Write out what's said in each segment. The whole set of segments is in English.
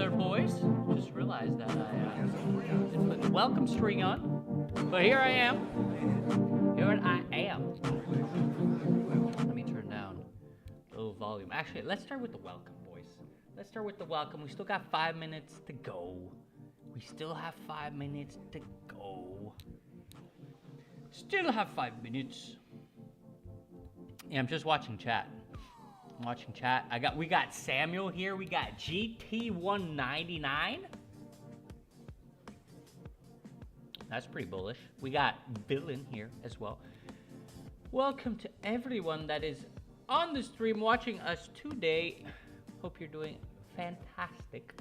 there, boys. Just realized that I didn't put the welcome string on. But here I am. Here I am. Let me turn down a little volume. Actually, let's start with the welcome, boys. Let's start with the welcome. We still got 5 minutes to go. We still have 5 minutes to go. Still have 5 minutes. Yeah, I'm just watching chat. I'm watching chat. We got Samuel here. We got GT199. That's pretty bullish. We got Villain here as well. Welcome to everyone that is on the stream watching us today. Hope you're doing fantastic.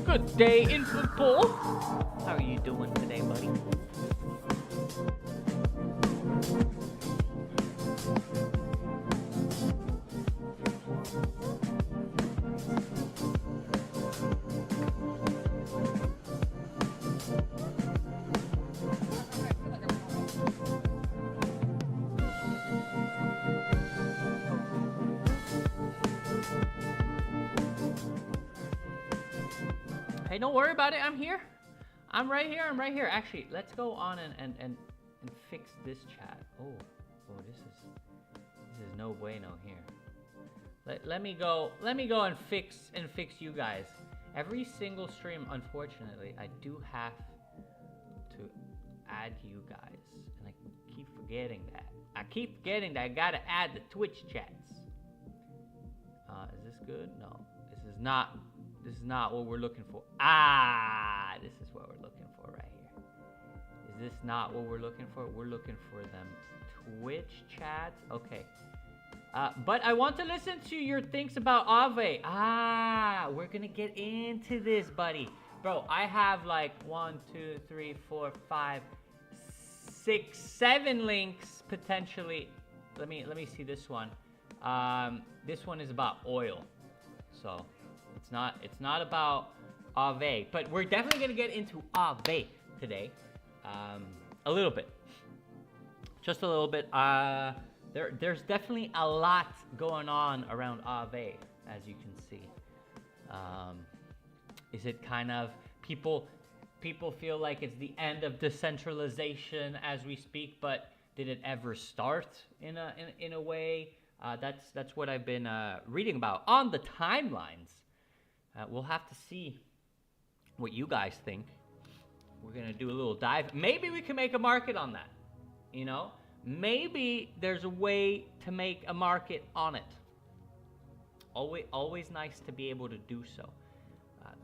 Good day in football. How are you doing today, buddy? Hey, don't worry about it. I'm here. I'm right here. I'm right here. Actually, let's go on and fix this chat. Oh, this is no bueno here. Let me go and fix you guys. Every single stream, unfortunately, I do have to add you guys, and I keep forgetting that. I gotta add the Twitch chats. Is this good? No, this is not. This is not what we're looking for. This is what we're looking for right here. Is this not what we're looking for? We're looking for them Twitch chats. Okay. But I want to listen to your things about Aave. We're gonna get into this, buddy. Bro, I have like 1, 2, 3, 4, 5, 6, 7 links potentially. Let me see this one. This one is about oil. So it's not about Aave, but we're definitely gonna get into Aave today. A little bit, just a little bit. There's definitely a lot going on around Aave, as you can see. Is it kind of people feel like it's the end of decentralization as we speak, but did it ever start in a way? That's what I've been reading about on the timelines. We'll have to see what you guys think. We're gonna do a little dive. Maybe we can make a market on that. You know, maybe there's a way to make a market on it. Always nice to be able to do so.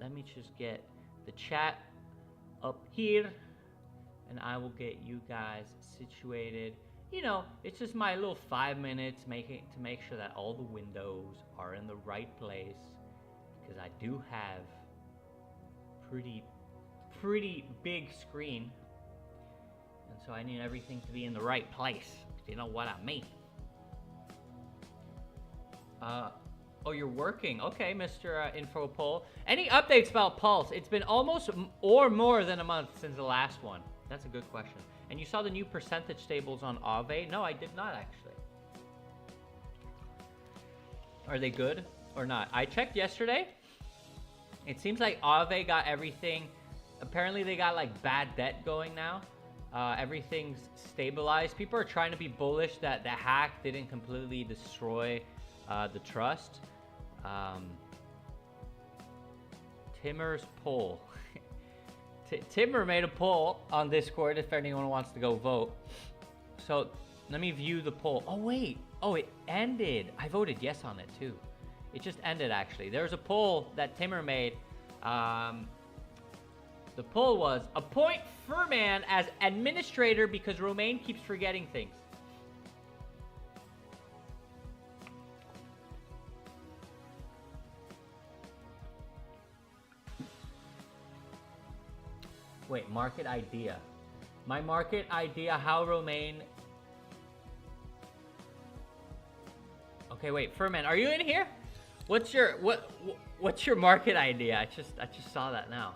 Let me just get the chat up here, and I will get you guys situated. You know, it's just my little 5 minutes to make sure that all the windows are in the right place, because I do have pretty big screen, and so I need everything to be in the right place. You know what I mean? Oh, you're working. Okay, Mr. Info Poll. Any updates about Pulse? It's been almost or more than a month since the last one. That's a good question. And you saw the new percentage tables on Aave? No, I did not actually. Are they good or not? I checked yesterday. It seems like Aave got everything. Apparently they got like bad debt going now. Everything's stabilized. People are trying to be bullish that the hack didn't completely destroy the trust. Timmer's poll. Timmer made a poll on Discord if anyone wants to go vote. So let me view the poll. Oh wait, it ended. I voted yes on it too. It just ended actually. There's a poll that Timmer made. The poll was appoint Furman as administrator because Romain keeps forgetting things. Wait, market idea. My market idea, how Romaine... Okay, wait, Furman, are you in here? What's your market idea? I just saw that now.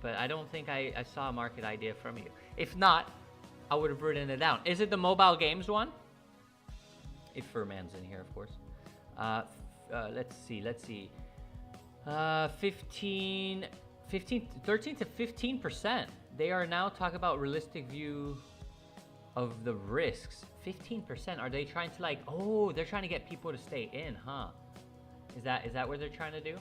But I don't think I saw a market idea from you. If not, I would have written it down. Is it the mobile games one? If Furman's in here, of course. Let's see. 13 to 15%. They are now talking about realistic view of the risks. 15%. Are they trying to like, oh, they're trying to get people to stay in, huh? Is that what they're trying to do?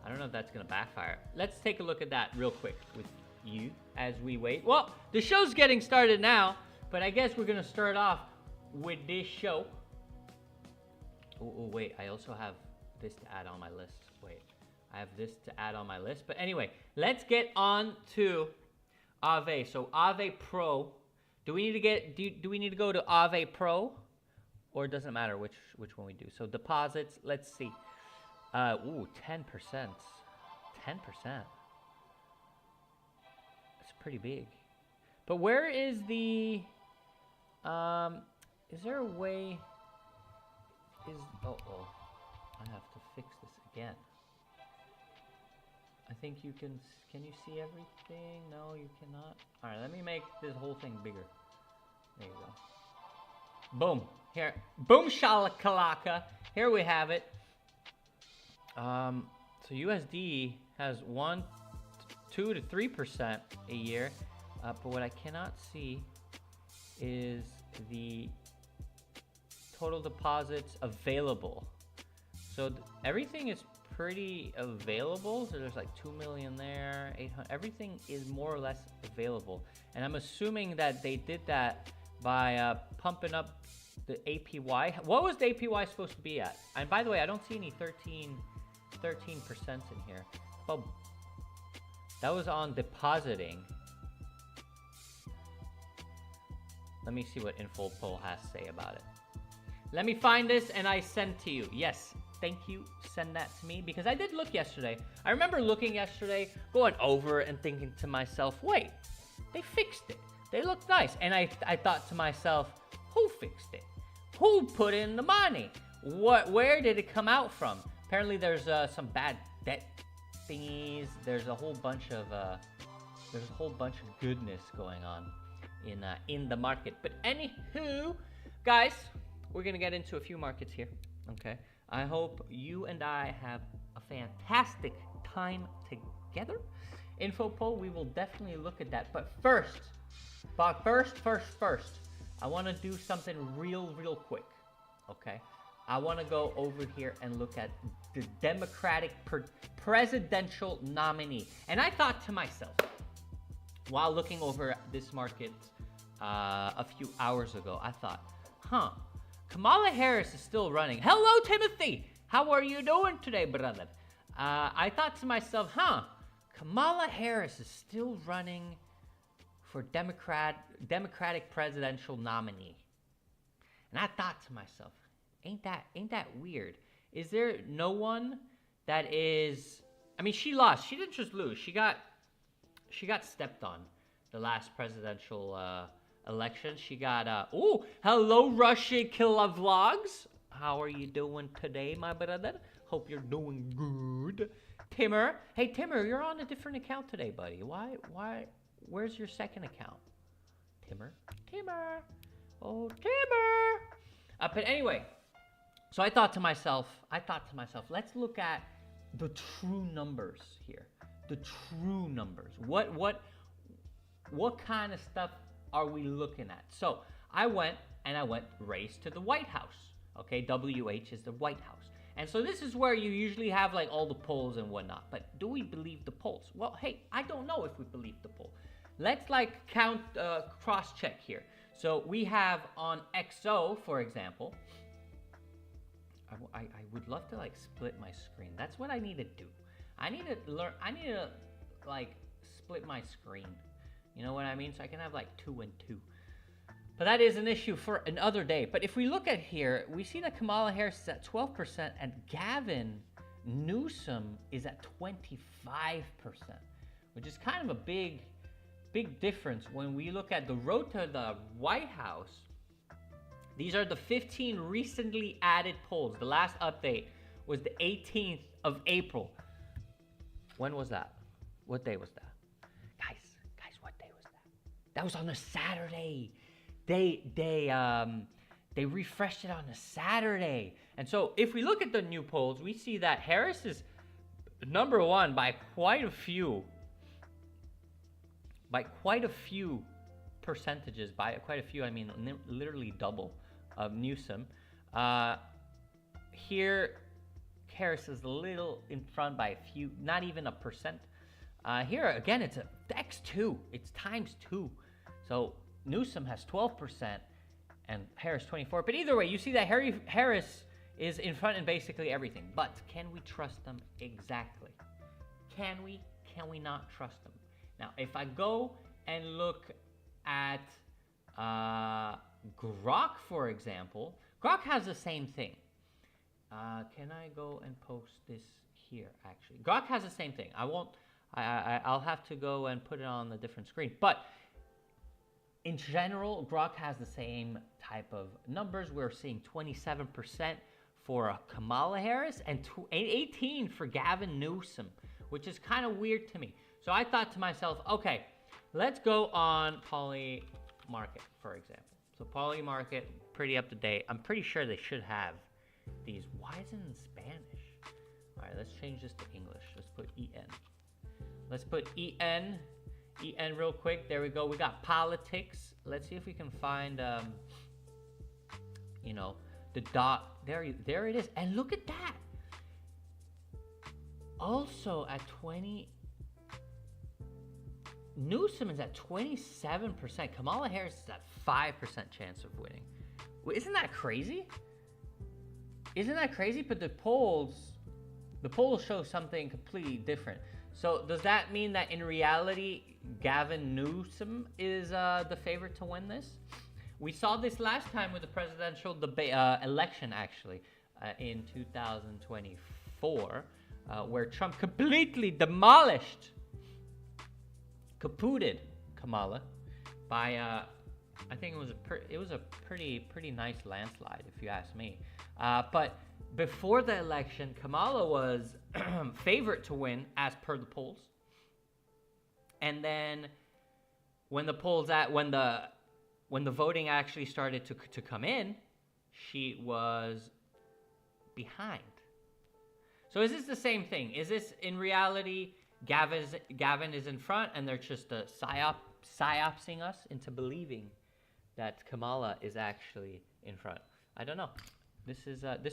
I don't know if that's gonna backfire. Let's take a look at that real quick with you as we wait. Well, the show's getting started now, but I guess we're gonna start off with this show. Oh, wait, I also have this to add on my list. Wait, I have this to add on my list. But anyway, let's get on to Aave. So Aave Pro. Do we need to go to Aave Pro? Or it doesn't matter which one we do. So deposits, let's see. 10%. 10%. That's pretty big. But where is the is there a way I have to fix this again. I think you can you see everything? No, you cannot. All right, let me make this whole thing bigger. There you go. Boom. Here. Boom shalakalaka. Here we have it. So USD has 2 to 3% a year. But what I cannot see is the total deposits available. So everything is pretty available. So there's like 2 million there, 800. Everything is more or less available. And I'm assuming that they did that by pumping up the APY. What was the APY supposed to be at? And by the way, I don't see any 13% in here. Oh, that was on depositing. Let me see what InfoPoll has to say about it. Let me find this and I send to you. Yes, thank you. Send that to me because I did look yesterday. I remember looking yesterday, going over and thinking to myself, wait, they fixed it. They look nice. And I thought to myself, who fixed it? Who put in the money? Where did it come out from? Apparently there's some bad debt thingies. There's a whole bunch of goodness going on in the market. But anywho, guys, we're gonna get into a few markets here. Okay. I hope you and I have a fantastic time together. InfoPoll, we will definitely look at that. But first, I want to do something real quick. Okay. I want to go over here and look at the Democratic presidential nominee. And I thought to myself, while looking over this market a few hours ago, I thought, Kamala Harris is still running. Hello, Timothy. How are you doing today, brother? I thought to myself, Kamala Harris is still running for Democratic presidential nominee. And I thought to myself, ain't that weird? Is there no one that is? I mean, she lost. She didn't just lose. She got stepped on the last presidential election. She got hello, Russian Killer Vlogs. How are you doing today, my brother? Hope you're doing good. Timmer, hey Timmer, you're on a different account today, buddy. Why? Where's your second account? Timmer. Oh, Timmer. But anyway, so I thought to myself, let's look at the true numbers here. The true numbers. What kind of stuff are we looking at? So I went race to the White House. Okay, WH is the White House. And so this is where you usually have like all the polls and whatnot. But do we believe the polls? Well, hey, I don't know if we believe the poll. Let's like count, cross-check here. So we have on XO, for example. I would love to like split my screen. That's what I need to do. I need to like split my screen. You know what I mean? So I can have like 2 and 2. But that is an issue for another day. But if we look at here, we see that Kamala Harris is at 12% and Gavin Newsom is at 25%, which is kind of a big big difference when we look at the road to the White House. These are the 15 recently added polls. The last update was the 18th of April. When was that? What day was that? Guys, what day was that? That was on a Saturday. They refreshed it on a Saturday. And so if we look at the new polls, we see that Harris is number one by quite a few percentages. By quite a few, I mean literally double of Newsom. Here, Harris is a little in front by a few, not even a percent. Here, again, it's X2. It's times 2. So Newsom has 12% and Harris 24%. But either way, you see that Harris is in front in basically everything. But can we trust them exactly? Can we not trust them? Now, if I go and look at Grok, for example, Grok has the same thing. Can I go and post this here, actually? Grok has the same thing. I'll have to go and put it on a different screen. But in general, Grok has the same type of numbers. We're seeing 27% for Kamala Harris and 18% for Gavin Newsom, which is kind of weird to me. So I thought to myself, okay, let's go on Poly.market, for example. So Poly.market, pretty up to date. I'm pretty sure they should have these. Why is it in Spanish? All right, let's change this to English. Let's put EN. Let's put EN real quick. There we go. We got politics. Let's see if we can find, the dot. There it is. And look at that. Also at 20. Newsom is at 27%. Kamala Harris is at 5% chance of winning. Isn't that crazy? Isn't that crazy? But the polls show something completely different. So does that mean that in reality, Gavin Newsom is the favorite to win this? We saw this last time with the presidential election, actually, in 2024, where Trump completely demolished, kapooted Kamala by, I think it was a pretty nice landslide, if you ask me. But before the election, Kamala was favorite to win as per the polls. And then when the voting actually started to come in, she was behind. So is this the same thing? Is this in reality Gavin is in front and they're just psyopsing us into believing that Kamala is actually in front? I don't know. This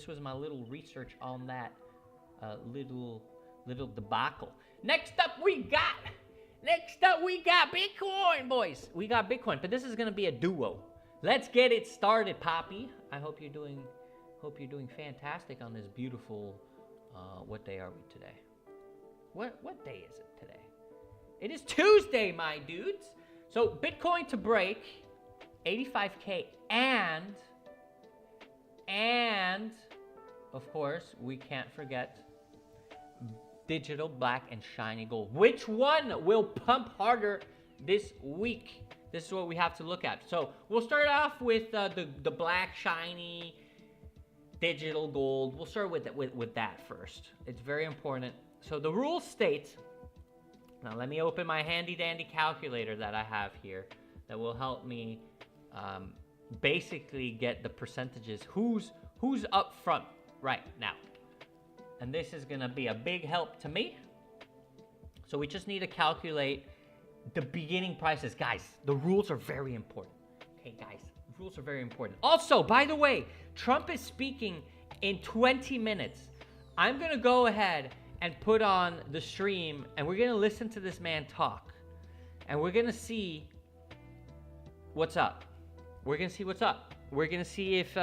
was my little research on that little debacle. Next up we got Bitcoin, boys. We got Bitcoin, but this is gonna be a duo. Let's get it started, Poppy. I hope you're doing fantastic on this beautiful. What day are we today? What day is it today? It is Tuesday, my dudes. So Bitcoin to break 85K and of course we can't forget digital black and shiny gold. Which one will pump harder this week? This is what we have to look at. So we'll start off with the black shiny digital gold. We'll start with that first. It's very important. So the rule states, now let me open my handy dandy calculator that I have here that will help me basically get the percentages, who's up front right now. And this is gonna be a big help to me. So we just need to calculate the beginning prices. Guys, the rules are very important. Okay, guys, the rules are very important. Also, by the way, Trump is speaking in 20 minutes. I'm gonna go ahead and put on the stream and we're gonna listen to this man talk. And we're gonna see what's up. We're gonna see what's up. We're gonna see if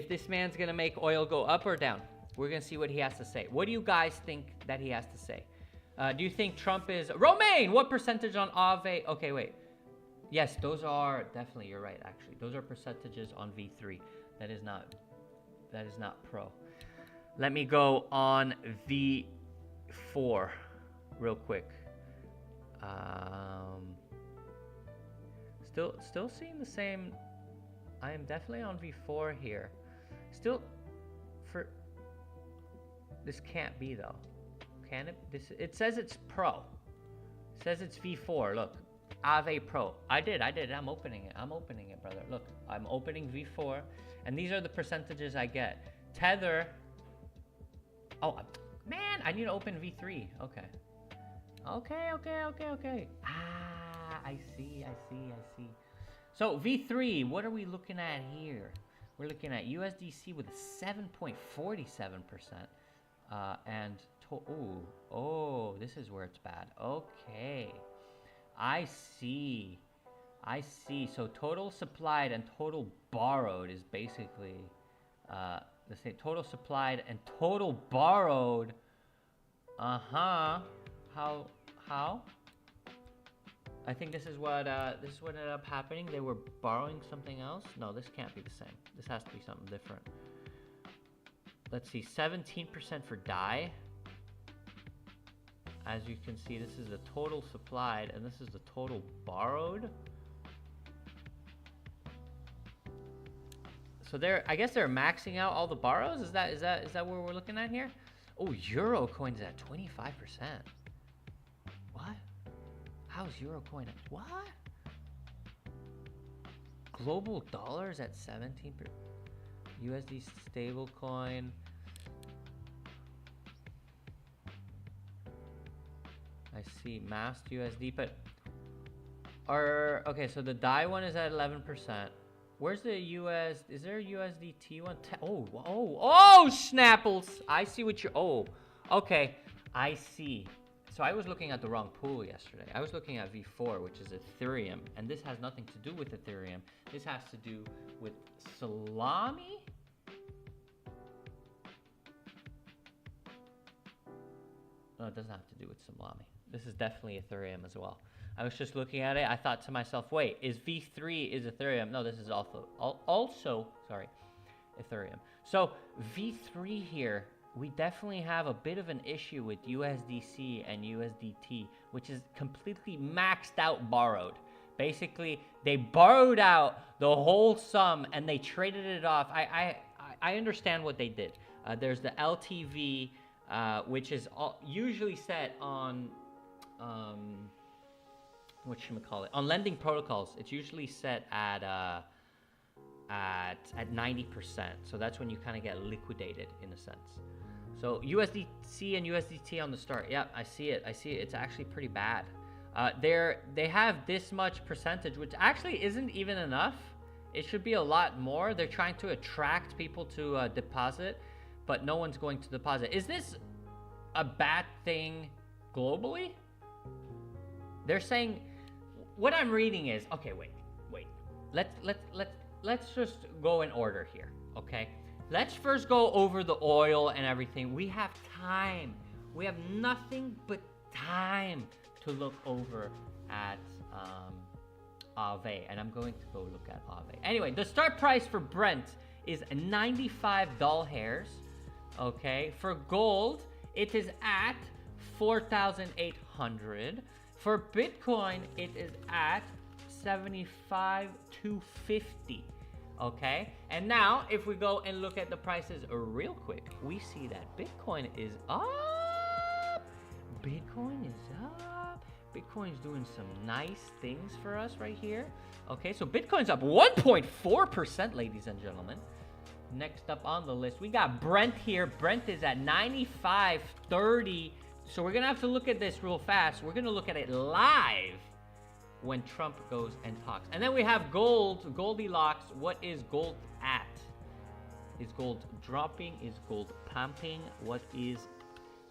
this man's gonna make oil go up or down. We're gonna see what he has to say. What do you guys think that he has to say? Do you think Trump is... Romaine, what percentage on Aave? Okay, wait. Yes, those are... Definitely, you're right, actually. Those are percentages on V3. That is not pro. Let me go on V4 real quick. Still seeing the same. I am definitely on V4 here. Still, for this can't be though. Can it? It says it's Pro. It says it's V4. Look, Aave Pro. I did. I'm opening it, brother. Look, I'm opening V4, and these are the percentages I get. Tether. Oh, man, I need to open V3. Okay. Ah, I see. So V3, what are we looking at here? We're looking at USDC with a 7.47%. And this is where it's bad. Okay. I see. So total supplied and total borrowed is basically the same. Total supplied and total borrowed. How? I think this is what ended up happening. They were borrowing something else. No, this can't be the same. This has to be something different. Let's see, 17% for DAI. As you can see, this is the total supplied, and this is the total borrowed. So I guess they're maxing out all the borrows. Is that what we're looking at here? Oh, Euro coins at 25%. What? How's Euro coin at what? Global dollars at 17%. USD stable coin. I see masked USD, but okay, so the DAI one is at 11%. Where's the US? Is there a USDT one? Oh, Snapples! I see what you're. Oh, okay, I see. So I was looking at the wrong pool yesterday. I was looking at V4, which is Ethereum, and this has nothing to do with Ethereum. This has to do with Salami. No, it doesn't have to do with Salami. This is definitely Ethereum as well. I was just looking at it. I thought to myself, wait, is V3 is Ethereum? No, this is also Ethereum. So V3 here, we definitely have a bit of an issue with USDC and USDT, which is completely maxed out borrowed. Basically, they borrowed out the whole sum and they traded it off. I understand what they did. There's the LTV, which is usually set on on lending protocols. It's usually set at 90%. So that's when you kind of get liquidated in a sense. So USDC and USDT on the start. Yeah, I see it. It's actually pretty bad. They have this much percentage, which actually isn't even enough. It should be a lot more. They're trying to attract people to deposit, but no one's going to deposit. Is this a bad thing globally? They're saying, what I'm reading is, okay, wait. Let's just go in order here, okay? Let's first go over the oil and everything. We have time. We have nothing but time to look over at Aave, and I'm going to go look at Aave. Anyway, the start price for Brent is $95. Okay, for gold, it is at 4,800. For Bitcoin, it is at 75,250. Okay, and now if we go and look at the prices real quick, we see that Bitcoin is up. Bitcoin's doing some nice things for us right here. Okay, so Bitcoin's up 1.4%, ladies and gentlemen. Next up on the list, we got Brent here. Brent is at 95.30. So we're gonna have to look at this real fast. We're gonna look at it live when Trump goes and talks. And then we have gold, Goldilocks. What is gold at? Is gold dropping? Is gold pumping? What is...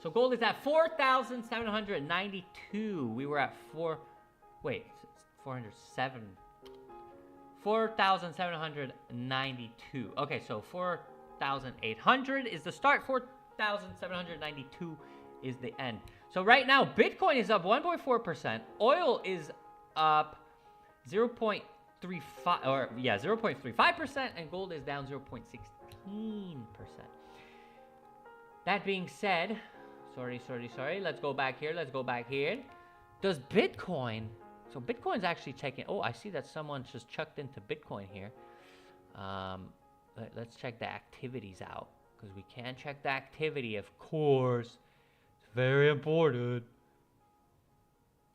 So gold is at 4,792. We were at 4,792. Okay, so 4,800 is the start. 4,792 is the end. So right now, Bitcoin is up 1.4%. Oil is up 0.35%, and gold is down 0.16%. That being said, sorry. Let's go back here. Does Bitcoin, so Bitcoin's actually taking, oh, I see that someone just chucked into Bitcoin here. Let's check the activities out, because we can check the activity, of course. It's very important.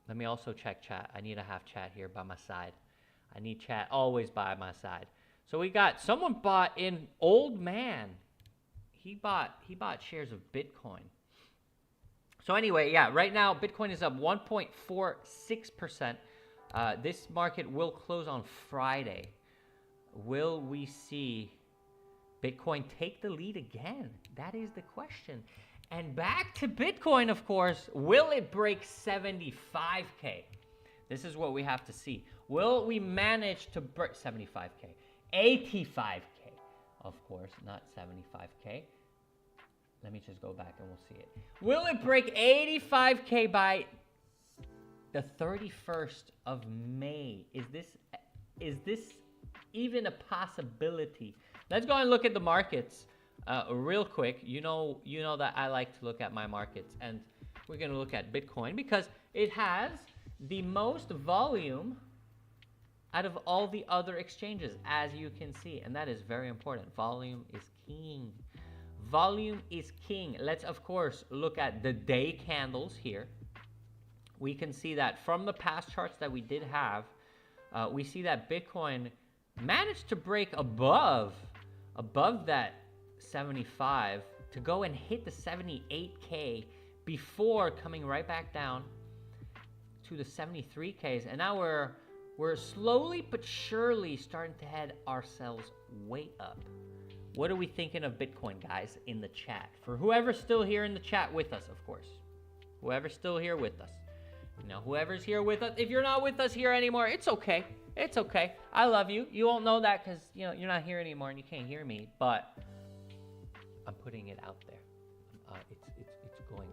Let me also check chat. I need to have chat here by my side. I need chat always by my side. So we got, someone bought in, old man. He bought shares of Bitcoin. So anyway, yeah, right now Bitcoin is up 1.46%. This market will close on Friday. Will we see Bitcoin take the lead again? That is the question. And back to Bitcoin, of course, will it break 75K? This is what we have to see. Will we manage to break 75K? 85K, of course, not 75K. Let me just go back and we'll see it. Will it break 85K by the 31st of May? Is this even a possibility? Let's go and look at the markets real quick. You know that I like to look at my markets, and we're going to look at Bitcoin because it has the most volume out of all the other exchanges, as you can see, and that is very important. Volume is king. Volume is king. Let's, of course, look at the day candles here. We can see that from the past charts that we did have, we see that Bitcoin managed to break above that 75 to go and hit the 78K before coming right back down to the 73Ks. And now we're slowly but surely starting to head ourselves way up. What are we thinking of Bitcoin, guys, in the chat? For whoever's still here in the chat with us, of course. Whoever's still here with us. You know, whoever's here with us. If you're not with us here anymore, it's okay. It's okay. I love you. You won't know that because, you know, you're not here anymore and you can't hear me. But I'm putting it out there. It's going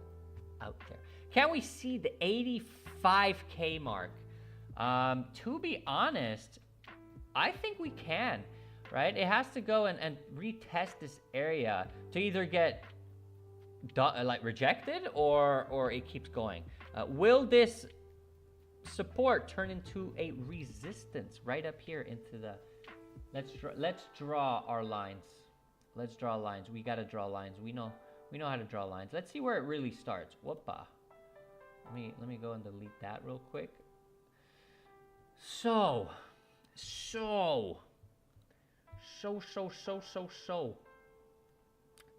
out there. Can we see the 85K mark? To be honest, I think we can. Right? It has to go and retest this area to either get rejected or it keeps going. Will this support turn into a resistance right up here into the? Let's draw our lines. Let's draw lines. We gotta draw lines. We know how to draw lines. Let's see where it really starts. Whoopa. Let me go and delete that real quick. So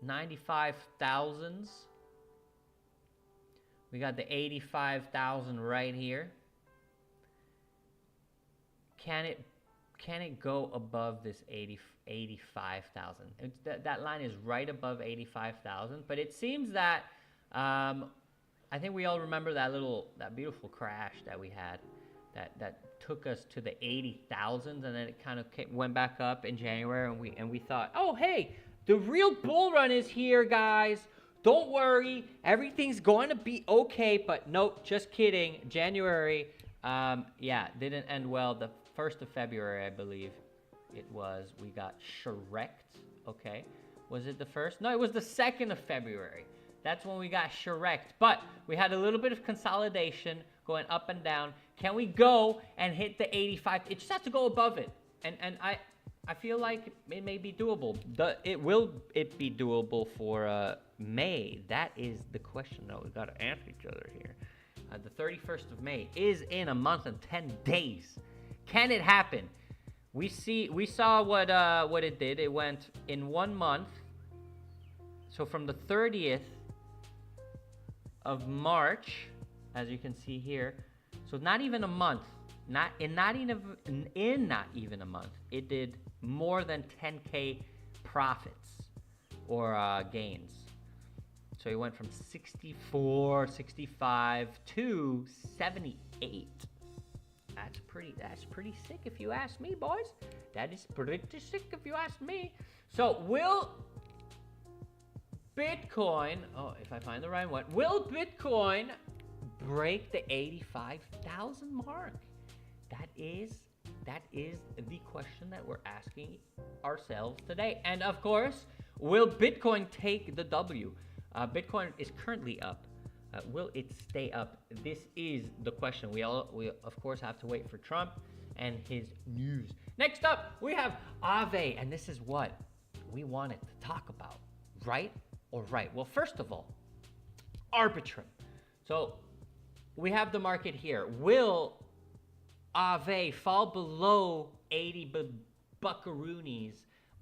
95,000s. We got the 85,000 right here. Can it go above this 85,000? That line is right above 85,000, but it seems that I think we all remember that beautiful crash that we had that took us to the 80,000s, and then it kind of went back up in January, and we thought, oh hey, the real bull run is here, guys. Don't worry, everything's going to be okay. But nope, just kidding. January, didn't end well. The 1st of February, I believe it was, we got shreked. Okay, was it the 1st? No, it was the 2nd of February. That's when we got shreked. But we had a little bit of consolidation going up and down. Can we go and hit the 85? It just has to go above it. And I feel like it may be doable. Will it be doable for May? That is the question that we got to ask each other here. The 31st of May is in a month and 10 days. Can it happen? We saw what it did. It went in 1 month. So from the 30th of March, as you can see here, so not even a month, not even a month, it did more than 10K profits or gains. So it went from 64, 65 to 78. That's pretty sick if you ask me, boys. That is pretty sick if you ask me. So will Bitcoin, if I find the right one, will Bitcoin break the 85,000 mark? That is the question that we're asking ourselves today. And of course, will Bitcoin take the W? Bitcoin is currently up Will it stay up? This is the question. We of course have to wait for Trump and his news. Next up, we have Aave, and this is what we wanted to talk about, right or right? Well, first of all, Arbitrum. So we have the market here. Will Aave fall below 80 buckaroonies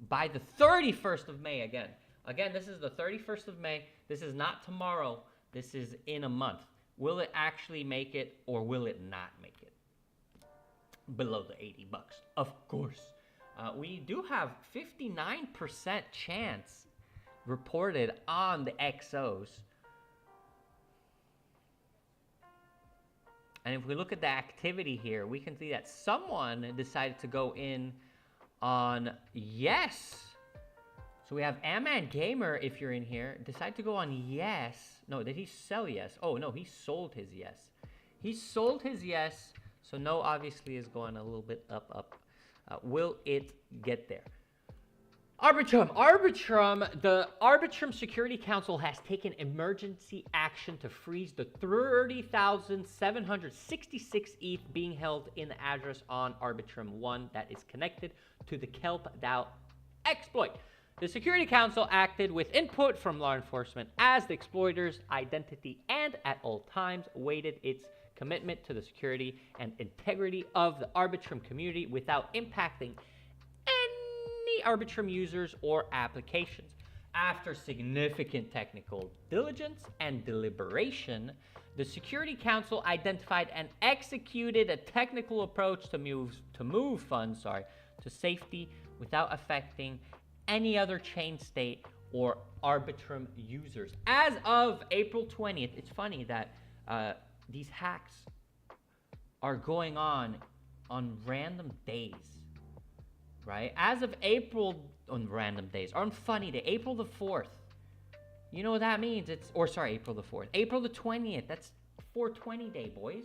by the 31st of May again? Again, this is the 31st of May. This is not tomorrow. This is in a month. Will it actually make it, or will it not make it below the 80 bucks? Of course. We do have 59% chance reported on the XOs. And if we look at the activity here, we can see that someone decided to go in on yes. So we have Aman Gamer, if you're in here, decide to go on yes. No, did he sell yes? Oh, no, he sold his yes. He sold his yes. So no, obviously, is going a little bit up. Will it get there? Arbitrum. The Arbitrum Security Council has taken emergency action to freeze the 30,766 ETH being held in the address on Arbitrum 1 that is connected to the Kelp DAO exploit. The Security Council acted with input from law enforcement as the exploiter's identity and at all times weighted its commitment to the security and integrity of the Arbitrum community without impacting any Arbitrum users or applications. After significant technical diligence and deliberation, the Security Council identified and executed a technical approach to move funds to safety without affecting any other chain state or Arbitrum users. As of April 20th, it's funny that these hacks are going on random days, right? As of April, on random days, on funny day, April the 4th. You know what that means? April the 4th. April the 20th, that's 420 day, boys.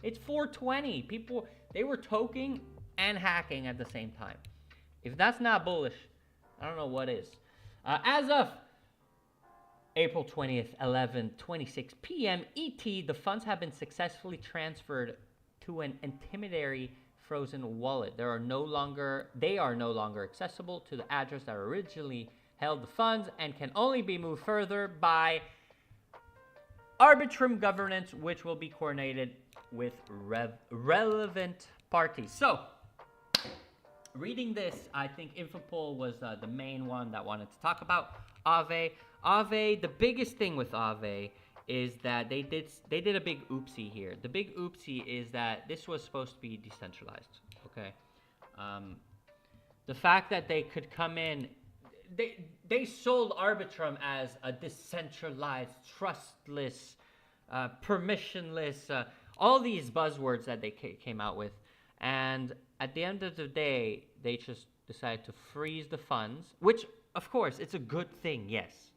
It's 420. People, they were toking and hacking at the same time. If that's not bullish, I don't know what is. As of April 20th, 11:26 p.m. ET, the funds have been successfully transferred to an intermediary frozen wallet. They are no longer accessible to the address that originally held the funds and can only be moved further by Arbitrum governance, which will be coordinated with relevant parties. So, reading this, I think Infopol was the main one that wanted to talk about Aave. Aave, the biggest thing with Aave is that they did a big oopsie here. The big oopsie is that this was supposed to be decentralized, okay? The fact that they could come in, they sold Arbitrum as a decentralized, trustless, permissionless, all these buzzwords that they came out with. And at the end of the day, they just decided to freeze the funds, which, of course, it's a good thing, yes.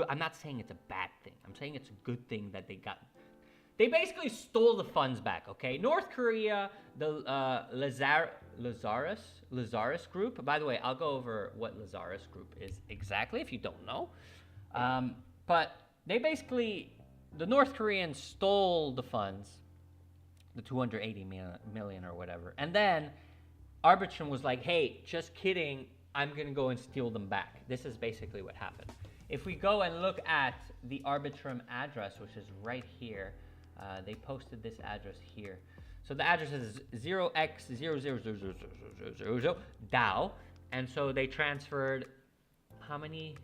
I'm not saying it's a bad thing. I'm saying it's a good thing that they basically stole the funds back, okay? North Korea, the Lazarus group. By the way, I'll go over what Lazarus group is exactly if you don't know. But they basically, the North Koreans stole the funds, the 280 million or whatever. And then Arbitrum was like, hey, just kidding, I'm going to go and steal them back. This is basically what happened. If we go and look at the Arbitrum address, which is right here, they posted this address here. So the address is 0x000000 DAO, and so they transferred how many?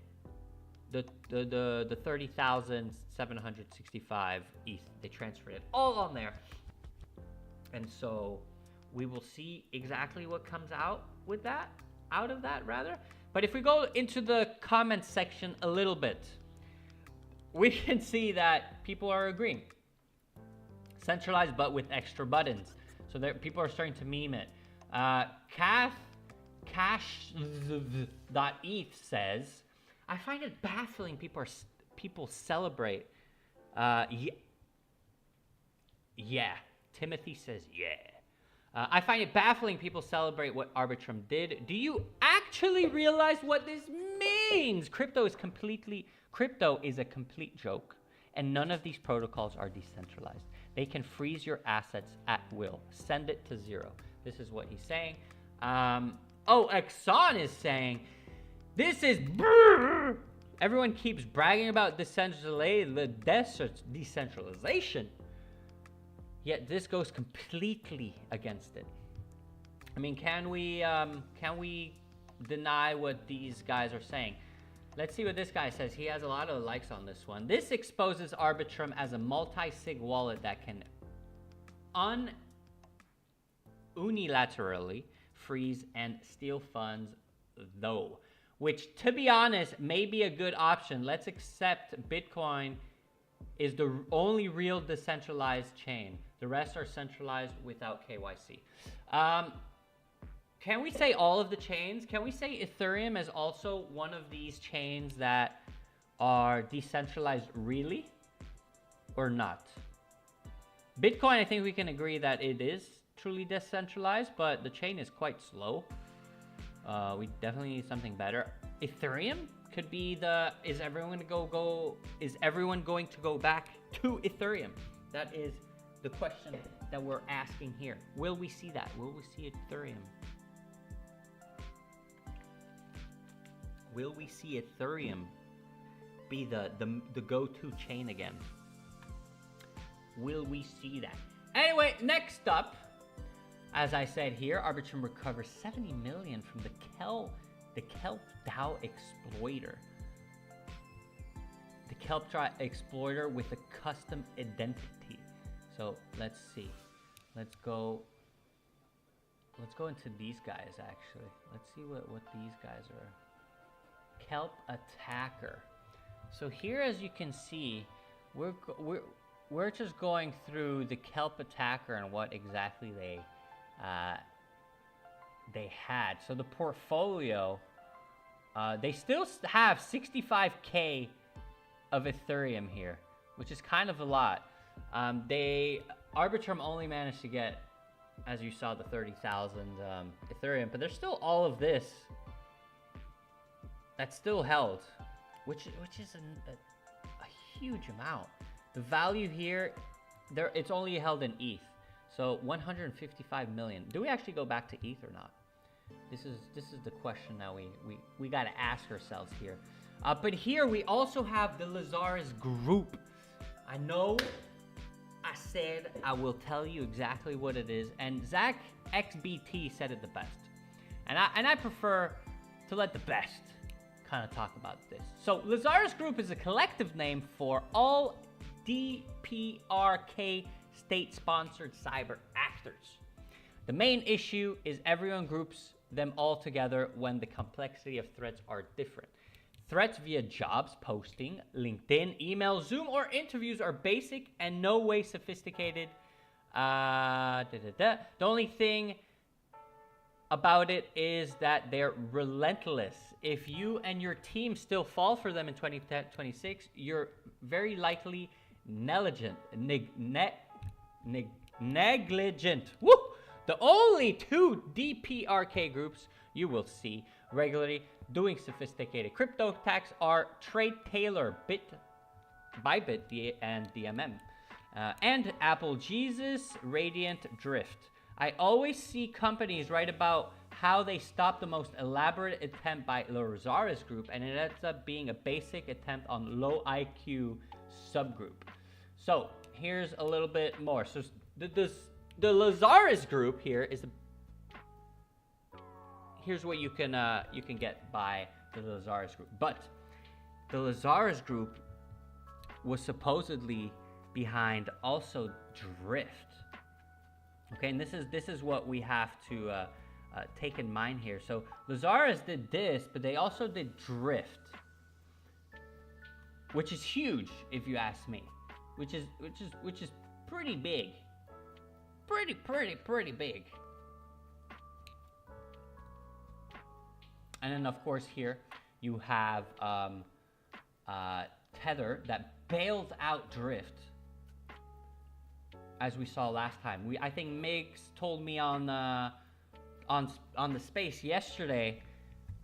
The 30,765 ETH. They transferred it all on there, and so we will see exactly what comes out of that rather. But if we go into the comments section a little bit, we can see that people are agreeing. Centralized but with extra buttons. So people are starting to meme it. Cash.eth says, I find it baffling people celebrate. Yeah. Timothy says, yeah. I find it baffling people celebrate what Arbitrum did. Do you actually realize what this means? Crypto is a complete joke. and none of these protocols are decentralized. They can freeze your assets at will. Send it to zero. This is what he's saying. ㆍxo is saying, this is... Everyone keeps bragging about decentralization, yet this goes completely against it. I mean, can we deny what these guys are saying? Let's see what this guy says. He has a lot of likes on this one. This exposes Arbitrum as a multi-sig wallet that can unilaterally freeze and steal funds, though. Which, to be honest, may be a good option. Let's accept Bitcoin is the only real decentralized chain. The rest are centralized without KYC. Can we say all of the chains? Can we say Ethereum is also one of these chains that are decentralized really or not? Bitcoin, I think we can agree that it is truly decentralized, but the chain is quite slow. We definitely need something better. Ethereum could be the, is everyone going to go back to Ethereum? That is the question that we're asking here. Will we see that? Will we see Ethereum? Will we see Ethereum be the go-to chain again? Will we see that? Anyway, next up, as I said here, Arbitrum recovers 70 million from the Kelp DAO exploiter. The Kelp DAO exploiter with a custom identity. So let's see. Let's go into these guys actually. Let's see what these guys are. Kelp attacker. So here, as you can see, we're just going through the Kelp attacker and what exactly they had. So the portfolio, they still have 65k of Ethereum here, which is kind of a lot. Arbitrum only managed to get, as you saw, the 30,000 Ethereum, but there's still all of this that's still held, which is a huge amount. The value here, it's only held in ETH, so 155 million. Do we actually go back to ETH or not? This is the question that we got to ask ourselves here. But here we also have the Lazarus group. I know I said I will tell you exactly what it is, and Zach XBT said it the best, and I prefer to let the best kind of talk about this. So Lazarus Group is a collective name for all DPRK state-sponsored cyber actors. The main issue is everyone groups them all together when the complexity of threats are different. Threats via jobs posting, LinkedIn, email, Zoom, or interviews are basic and no way sophisticated. The only thing about it is that they're relentless. If you and your team still fall for them in 2026, you're very likely negligent. Negligent. Woo! The only two DPRK groups you will see regularly doing sophisticated crypto attacks are Trade Tailor, Bybit, and DMM, and Apple Jesus, Radiant, Drift. I always see companies write about how they stopped the most elaborate attempt by Lazarus Group, and it ends up being a basic attempt on low IQ subgroup. So here's a little bit more. So the Lazarus Group here is here's what you can get by the Lazarus Group. But the Lazarus Group was supposedly behind also Drift. Okay, and this is what we have to take in mind here. So Lazarus did this, but they also did Drift, which is huge if you ask me. Which is pretty big. Pretty big. And then of course here you have Tether that bails out Drift, as we saw last time. I think Migs told me on the space yesterday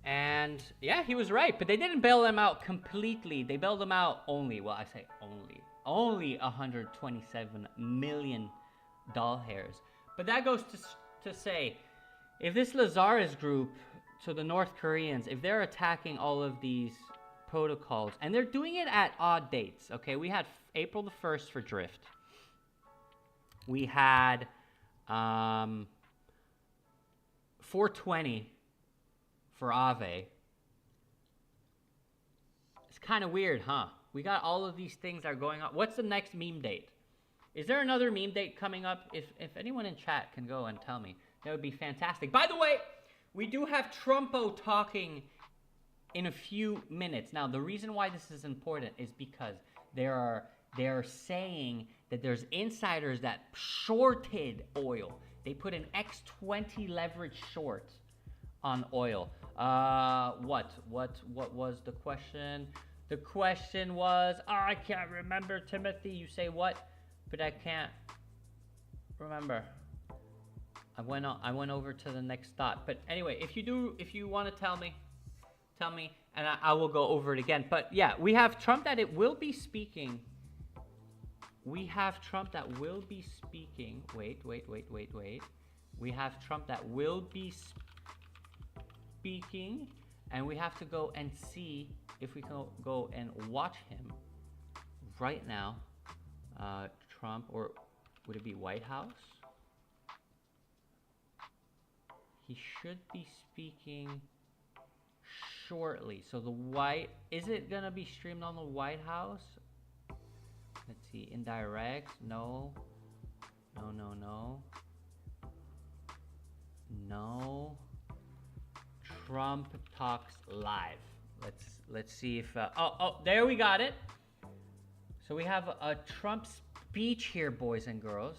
And yeah, he was right, but they didn't bail them out completely. They bailed them out only, well, I say only 127 million doll hairs. But that goes to say, if this Lazarus group, so the North Koreans, if they're attacking all of these protocols, and they're doing it at odd dates, okay? We had April the 1st for drift. We had 420 for Ave. It's kind of weird, huh? We got all of these things that are going on. What's the next meme date? Is there another meme date coming up? If anyone in chat can go and tell me, that would be fantastic. By the way, we do have Trumpo talking in a few minutes. Now, the reason why this is important is because they're saying that there's insiders that shorted oil. They put an X20 leverage short on oil. What was the question? The question was, I can't remember, Timothy. You say what? But I can't remember. I went over to the next thought. But anyway, if you want to tell me, and I will go over it again. But yeah, we have Trump that it will be speaking. We have Trump that will be speaking. Wait. We have Trump that will be speaking, and we have to go and see if we can go and watch him right now. Trump, or would it be White House? He should be speaking shortly. So is it gonna be streamed on the White House? Let's see, indirect, no. Trump talks live. Let's see if, there we got it. So we have a Trump speech here, boys and girls.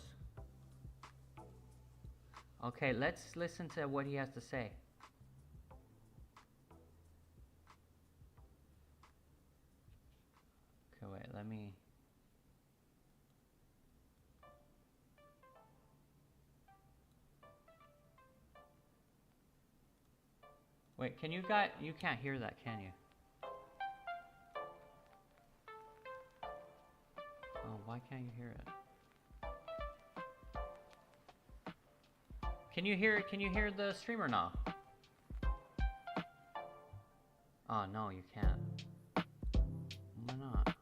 Okay, let's listen to what he has to say. Okay, wait, let me... Wait, can you guys... You can't hear that, can you? Oh, why can't you hear it? Can you hear the streamer now? Oh, no, you can't. Why not?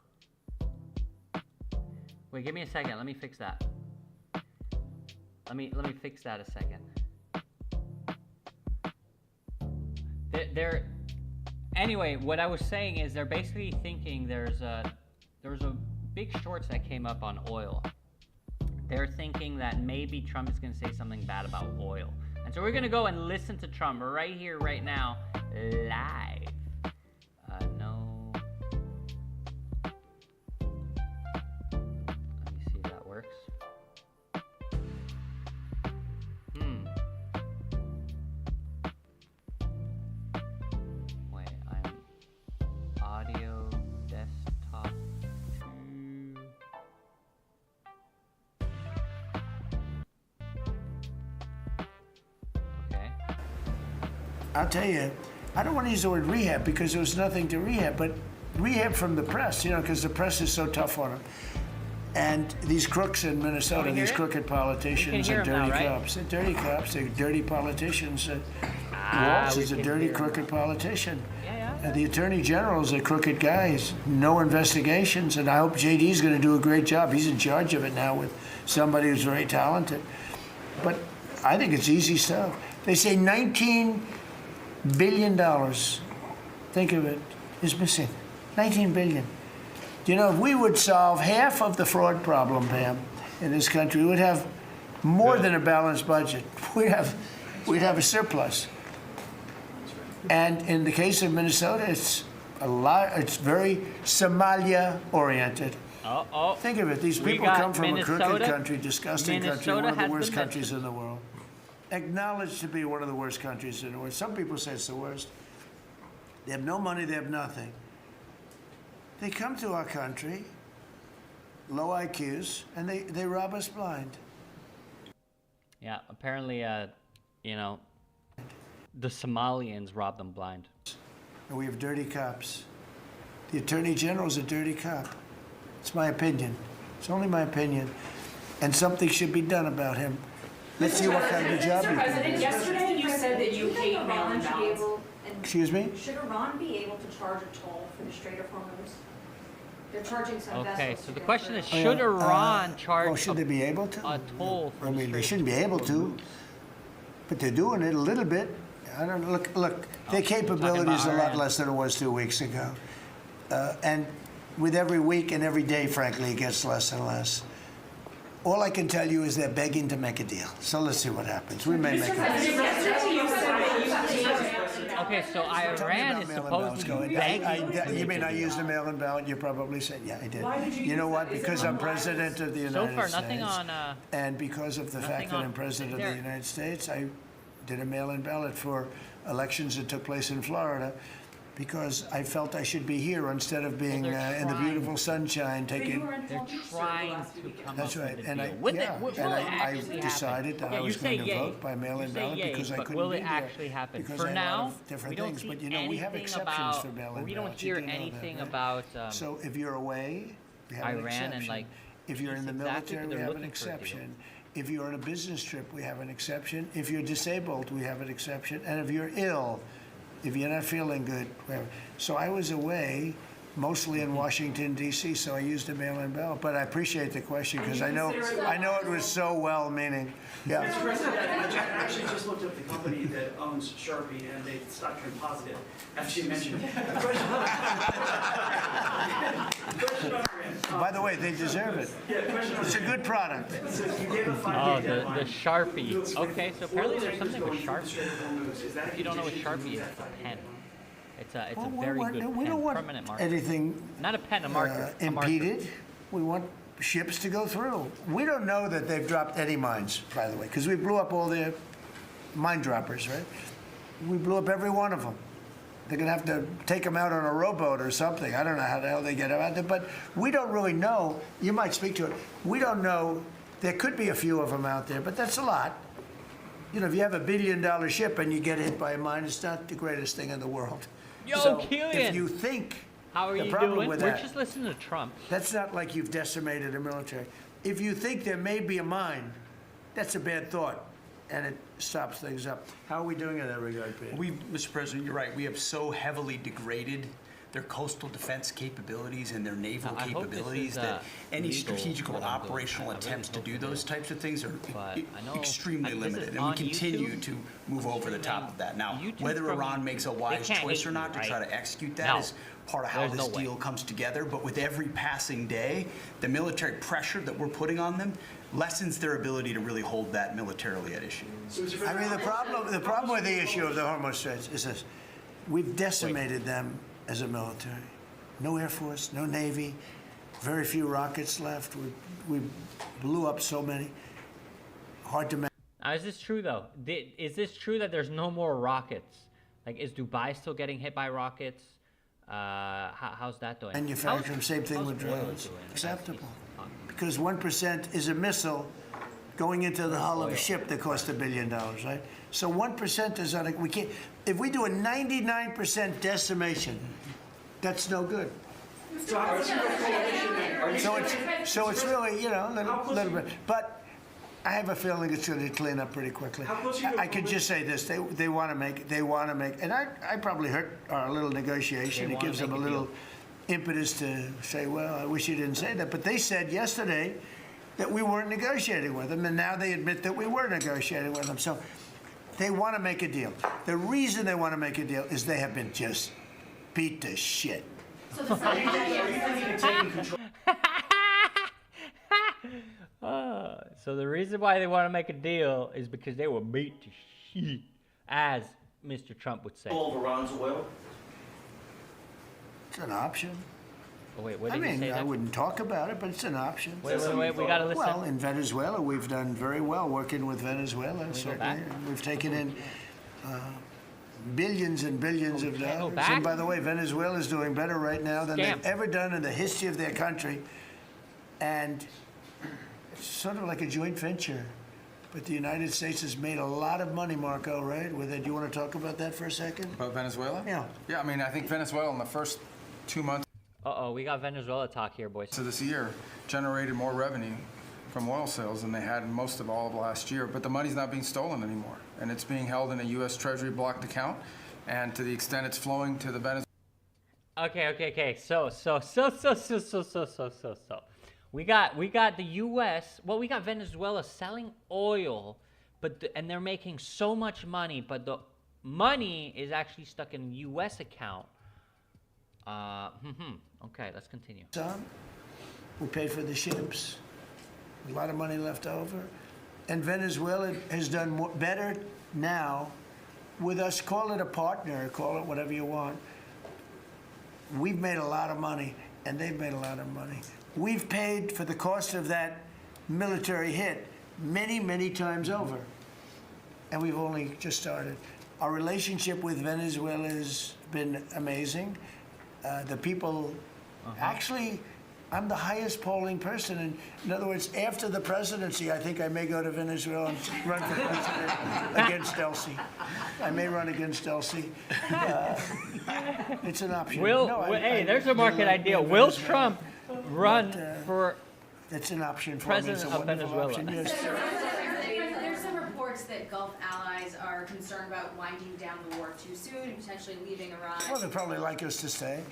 Wait, give me a second. Let me fix that. Let me fix that a second. Anyway, what I was saying is they're basically thinking there was a big shorts that came up on oil. They're thinking that maybe Trump is going to say something bad about oil. And so we're going to go and listen to Trump right here, right now, live. No. Let me see if that works. Wait, I'm audio desktop 2. Okay. I'll tell you, I don't want to use the word rehab because there was nothing to rehab, but rehab from the press, because the press is so tough on them. And these crooks in Minnesota, these crooked politicians and dirty cops. They're dirty cops, they're dirty politicians. Waltz is a dirty, crooked politician. And the Attorney General is a crooked guy. He's no investigations, and I hope JD's going to do a great job. He's in charge of it now with somebody who's very talented. But I think it's easy stuff. They say $19 billion, think of it, is missing. $19 billion. If we would solve half of the fraud problem, Pam, in this country, we would have more than a balanced budget. We'd have a surplus. And in the case of Minnesota, it's very Somalia-oriented. Think of it. These people come from a crooked country, disgusting country, one of the worst countries in the world. Acknowledged to be one of the worst countries in the world. Some people say it's the worst. They have no money, they have nothing. They come to our country, low IQs, and they rob us blind. Yeah, apparently, the Somalians robbed them blind. And we have dirty cops. The Attorney General's a dirty cop. It's my opinion. It's only my opinion. And something should be done about him. Let's see what kind of a job he Mr. can President, do. yesterday you said that you hate mail-in ballots. Excuse me? Should Iran be able to charge a toll for the Strait of Hormuz? They're charging some vessels. Okay, so to the get question through. is, should Iran Well, charge should they be able to? a toll for I the mean, they Strait shouldn't be of able to, Hormuz? but they're doing it a little bit. I don't know. Look, their capability is a lot Iran. less than it was 2 weeks ago. And with every week and every day, frankly, it gets less and less. All I can tell you is they're begging to make a deal. So let's see what happens. We may make a deal. Yesterday you said that you hate. Okay, so Iran is supposedly begging. You mean I used a mail-in ballot? You probably said, yeah, I did. You know what? Because I'm president of the United So States. far, nothing on. And because of the fact that I'm president of the United States, I did a mail-in ballot for elections that took place in Florida because I felt I should be here instead of being in the beautiful sunshine taking. They're trying to come That's up right, with a and deal. I, Will yeah, it, will and it I actually decided that happen? I was you say going to yay. vote by mail-in You say ballot yay, because I but couldn't will be it there actually happen? because For I had a lot now, of different we don't things, see but you know we have anything exceptions about. for mail-in We don't ballots. You hear do know that, anything right? about. So if you're away, we have an Iran exception. and, like, If you're in the peace, exactly, military, but we they're have an looking for a deal. exception. If you're on a business trip, we have an exception. If you're disabled, we have an exception. And if you're ill, if you're not feeling good, we have. So I was away, mostly in Washington, D.C., so I used a mail-in ballot. But I appreciate the question because I know it was so well-meaning. Yeah. Mr. President, I actually just looked up the company that owns Sharpie, and they stock turned positive after you mentioned it. Question on Iran. By the way, they deserve it. Yeah, question on It's a good product. So you gave a Oh, 5-day the deadline. Sharpie. Okay, so apparently there's something with Going through the Sharpie. Strait of Hormuz. Is that a If you don't know what condition to Sharpie is, move it's that a 5-day pen. deadline? It's a Well, very good we pen, don't want permanent marker. anything Not a pen, a marker. A marker. impeded. We want ships to go through. We don't know that they've dropped any mines, by the way, because we blew up all their mine droppers, right? We blew up every one of them. They're going to have to take them out on a rowboat or something. I don't know how the hell they get them out there, but we don't really know. You might speak to it. We don't know. There could be a few of them out there, but that's a lot. You know, if you have $1 billion ship and you get hit by a mine, it's not the greatest thing in the world. Yo, So Killian! if you think How are the you problem doing? with We're that- just listening to Trump. that's not like you've decimated a military. If you think there may be a mine, that's a bad thought, and it stops things up. How are we doing in that regard, Peter? Mr. President, you're right. We have so heavily degraded their coastal defense capabilities and their naval I hope this capabilities is, that any legal, strategic or what I'm doing. operational I really attempts to hope do it those is. types of things are But I know- extremely this is limited, and we on continue YouTube. to move over the top of that. Now, YouTube whether from- Iran makes a they wise can't choice hate or not you, to try right? to execute that No. is part of how There's this no way. deal comes together. But with every passing day, the military pressure that we're putting on them lessens their ability to really hold that militarily at issue. So, Mr. I President, mean, the problem with the issue of the Hormuz Straits is this. We've decimated them as a military. No Air Force, no Navy, very few rockets left. We blew up so many. Hard to manage. Now, is this true though? Is this true that there's no more rockets? Like, is Dubai still getting hit by rockets? How's that doing? Manufacturing, same thing how's with oil drones. doing? Acceptable. Because 1% is a missile going into the hull of a ship that cost $1 billion, right? So 1% is we can't. If we do a 99% decimation, that's no good. So it's really, you know, a little bit. But I have a feeling it's going to clean up pretty quickly. I could just say this: they want to make, and I probably hurt our little negotiation. They It wanna gives them a make a little deal. impetus to say, well, I wish you didn't say that. But they said yesterday that we weren't negotiating with them, and now they admit that we were negotiating with them. So they want to make a deal. The reason they want to make a deal is they have been just beat to shit. So the reason why they want to make a deal is because they were beat to shit, as Mr. Trump would say. all of Iran's oil. It's an option. Oh, wait, what I did he mean, say? I wouldn't talk about it, but it's an option. Wait, we gotta listen. Well, in Venezuela, we've done very well working with Venezuela, certainly. back? We've taken in billions and billions of we can't go dollars. back? And by the way, Venezuela is doing better right now than Scam. they've ever done in the history of their country. And it's sort of like a joint venture But the United States has made a lot of money, Marco, right? With it. Do you want to talk about that for a second? About Venezuela? Yeah. Yeah, I mean, I think Venezuela in the first 2 months Uh-oh, we got Venezuela talk here, boys. of this year generated more revenue from oil sales than they had in most of all of last year. But the money's not being stolen anymore, and it's being held in a U.S. Treasury blocked account. And to the extent it's flowing to the Venezuela. Okay. So. We got the U.S. Well, we got Venezuela selling oil, and they're making so much money, but the money is actually stuck in a U.S. account. Okay, let's continue. We paid for the ships. A lot of money left over. And Venezuela has done better now with us. Call it a partner, call it whatever you want. We've made a lot of money, and they've made a lot of money. We've paid for the cost of that military hit many, many times over. And we've only just started. Our relationship with Venezuela has been amazing. The people, actually, I'm the highest polling person. And in other words, after the presidency, I think I may go to Venezuela and run for president against ㆍxo. I may run against ㆍxo. It's an option. Hey, there's a market idea. Will Trump run for It's an option for president me. It's a of wonderful Venezuela? option. Yes. There's some reports that Gulf allies are concerned about winding down the war too soon and potentially leaving Iran. Well, they'd probably like us to stay,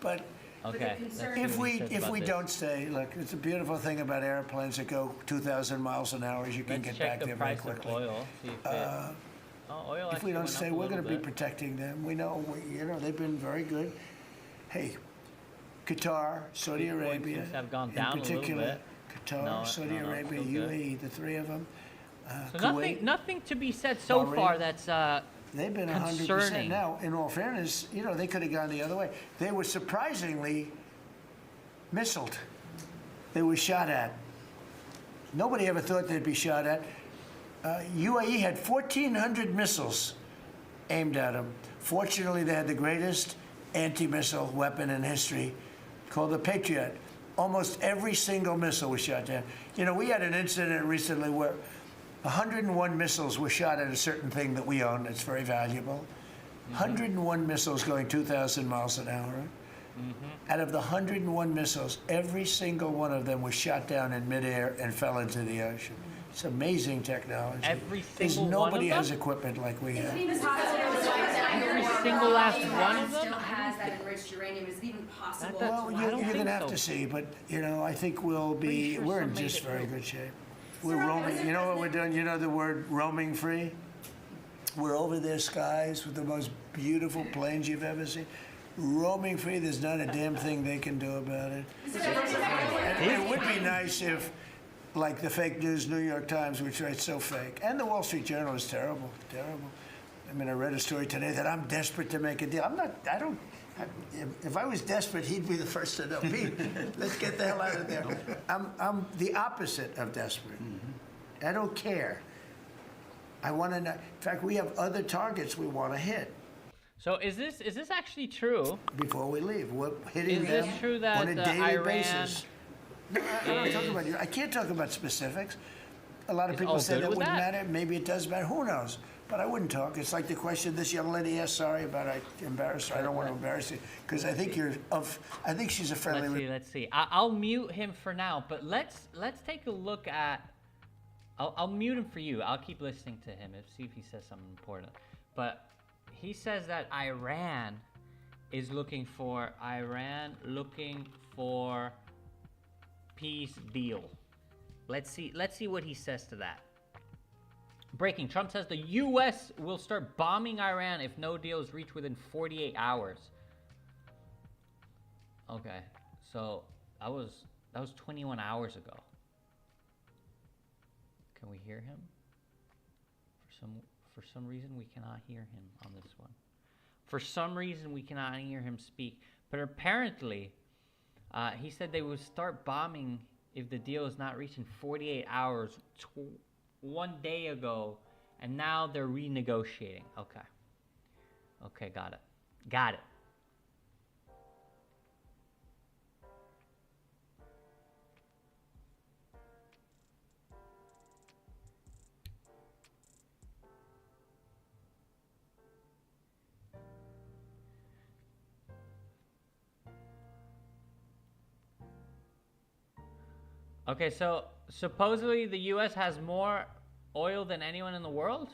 but Okay. let's see if what he we says about this. don't stay, look, it's a beautiful thing about airplanes that go 2,000 miles an hour. Is you can Let's get check back the there very price of quickly. oil. See if oil If actually we don't went up stay, a we're going to little be bit. protecting them. We know, they've been very good. Hey, Qatar, Saudi Bitcoin Arabia, seems to have gone in down a little particular, bit. Qatar, No, Saudi no, Arabia, still good. UAE, the three of them. So Kuwait, nothing to be said so Bahrain. far that's they've been 100%. concerning. Now, in all fairness, they could have gone the other way. They were surprisingly missiled. They were shot at. Nobody ever thought they'd be shot at. UAE had 1,400 missiles aimed at them. Fortunately, they had the greatest anti-missile weapon in history called the Patriot. Almost every single missile was shot down. We had an incident recently where 101 missiles were shot at a certain thing that we own. It's very valuable. 101 missiles going 2,000 miles an hour. Out of the 101 missiles, every single one of them was shot down in midair and fell into the ocean. It's amazing technology. Every There's single nobody one of has them? equipment like we have. Is it even possible to wind down Every the war? single last If one Iran of them? still has that enriched uranium. Is it even possible? That's- Well, I you're don't going to think have so. to see, but I think we're Pretty sure in some made just it very through. good shape. We're roaming. You know what we're doing? You know the word roaming free? We're over their skies with the most beautiful planes you've ever seen. Roaming free, there's not a damn thing they can do about it. And it would be nice if, like the fake news New York Times, which writes so fake, and the Wall Street Journal is terrible, terrible. I mean, I read a story today that I'm desperate to make a deal. If I was desperate, he'd be the first to know. Pete, let's get the hell out of there. I'm the opposite of desperate. I don't care. I want to know. In fact, we have other targets we want to hit So is this actually true? before we leave. We're hitting Is this them true that on a daily Iran basis. No, I'm not talking about you. I can't talk about specifics. A lot of Is people all say good that with wouldn't that? matter. Maybe it does matter. Who knows? But I wouldn't talk. It's like the question this young lady asked. Sorry about I embarrassed her. I don't want to embarrass you because I think I think she's a friendly. Let's see. I'll mute him for now, but let's take a look at. I'll mute him for you. I'll keep listening to him and see if he says something important. But he says that Iran looking for peace deal. Let's see what he says to that. Breaking. Trump says the U.S. will start bombing Iran if no deal is reached within 48 hours. Okay, so that was 21 hours ago. Can we hear him? For some reason we cannot hear him on this one. For some reason we cannot hear him speak. But apparently, he said they would start bombing if the deal is not reached in 48 hours. 1 day ago, and now they're renegotiating. Okay, got it. Okay, so supposedly the US has more oil than anyone in the world?